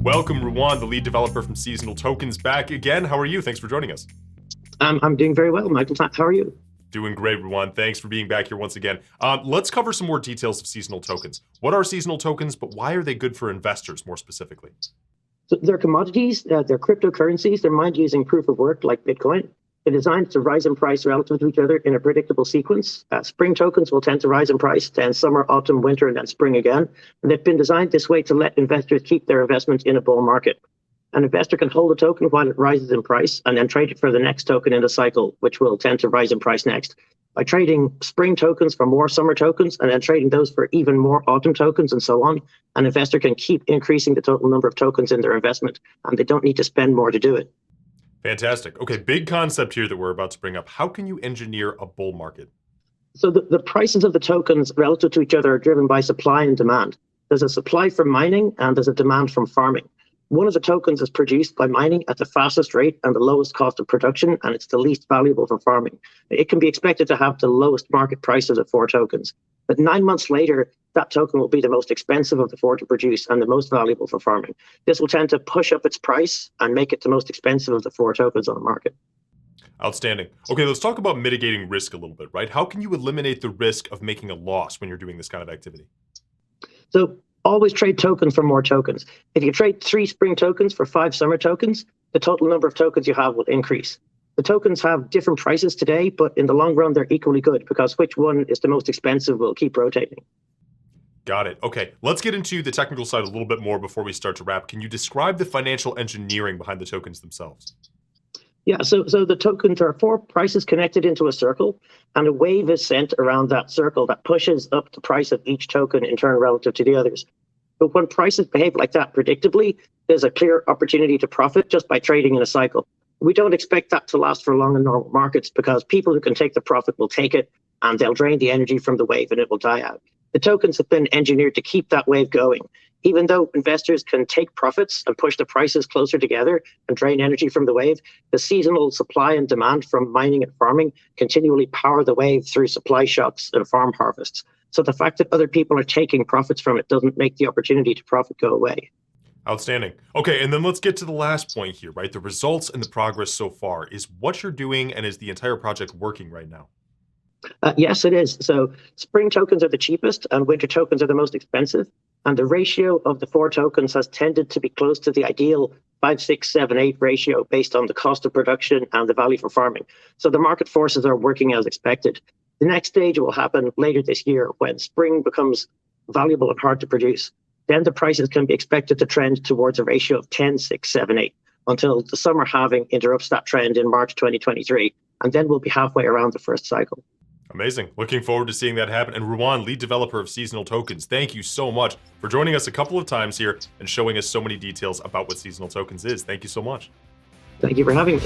Welcome, Ruadhan, the lead developer from Seasonal Tokens, back again. How are you? Thanks for joining us. I'm doing very well, Michael. How are you? Doing great, Ruadhan. Thanks for being back here once again. Let's cover some more details of seasonal tokens. What are seasonal tokens, but why are they good for investors more specifically? So they're commodities, they're cryptocurrencies, they're mined using proof of work like Bitcoin. They're designed to rise in price relative to each other in a predictable sequence. Spring tokens will tend to rise in price, then summer, autumn, winter, and then spring again. And they've been designed this way to let investors keep their investment in a bull market. An investor can hold a token while it rises in price and then trade it for the next token in the cycle, which will tend to rise in price next. By trading spring tokens for more summer tokens and then trading those for even more autumn tokens and so on, an investor can keep increasing the total number of tokens in their investment, and they don't need to spend more to do it. Fantastic. Okay, big concept here that we're about to bring up. How can you engineer a bull market? So the prices of the tokens relative to each other are driven by supply and demand. There's a supply from mining and there's a demand from farming. One of the tokens is produced by mining at the fastest rate and the lowest cost of production, and it's the least valuable for farming. It can be expected to have the lowest market price of the four tokens. But 9 months later, that token will be the most expensive of the four to produce and the most valuable for farming. This will tend to push up its price and make it the most expensive of the four tokens on the market. Outstanding. Okay, let's talk about mitigating risk a little bit, right? How can you eliminate the risk of making a loss when you're doing this kind of activity? So always trade tokens for more tokens. If you trade 3 spring tokens for 5 summer tokens, the total number of tokens you have will increase. The tokens have different prices today, but in the long run, they're equally good because which one is the most expensive will keep rotating. Got it. Okay, let's get into the technical side a little bit more before we start to wrap. Can you describe the financial engineering behind the tokens themselves? Yeah, so the tokens are 4 prices connected into a circle, and a wave is sent around that circle that pushes up the price of each token in turn relative to the others. But when prices behave like that predictably, there's a clear opportunity to profit just by trading in a cycle. We don't expect that to last for long in normal markets because people who can take the profit will take it, and they'll drain the energy from the wave and it will die out. The tokens have been engineered to keep that wave going. Even though investors can take profits and push the prices closer together and drain energy from the wave, the seasonal supply and demand from mining and farming continually power the wave through supply shocks and farm harvests. So the fact that other people are taking profits from it doesn't make the opportunity to profit go away. Outstanding. Okay, and then let's get to the last point here, right? The results and the progress so far. Is what you're doing and is the entire project working right now? Yes, it is. So spring tokens are the cheapest and winter tokens are the most expensive. And the ratio of the 4 tokens has tended to be close to the ideal 5, 6, 7, 8 ratio based on the cost of production and the value for farming. So the market forces are working as expected. The next stage will happen later this year when spring becomes valuable and hard to produce. Then the prices can be expected to trend towards a ratio of 10, 6, 7, 8 until the summer halving interrupts that trend in March 2023. And then we'll be halfway around the first cycle. Amazing. Looking forward to seeing that happen. And Ruadhan, lead developer of Seasonal Tokens, thank you so much for joining us a couple of times here and showing us so many details about what Seasonal Tokens is. Thank you so much. Thank you for having me.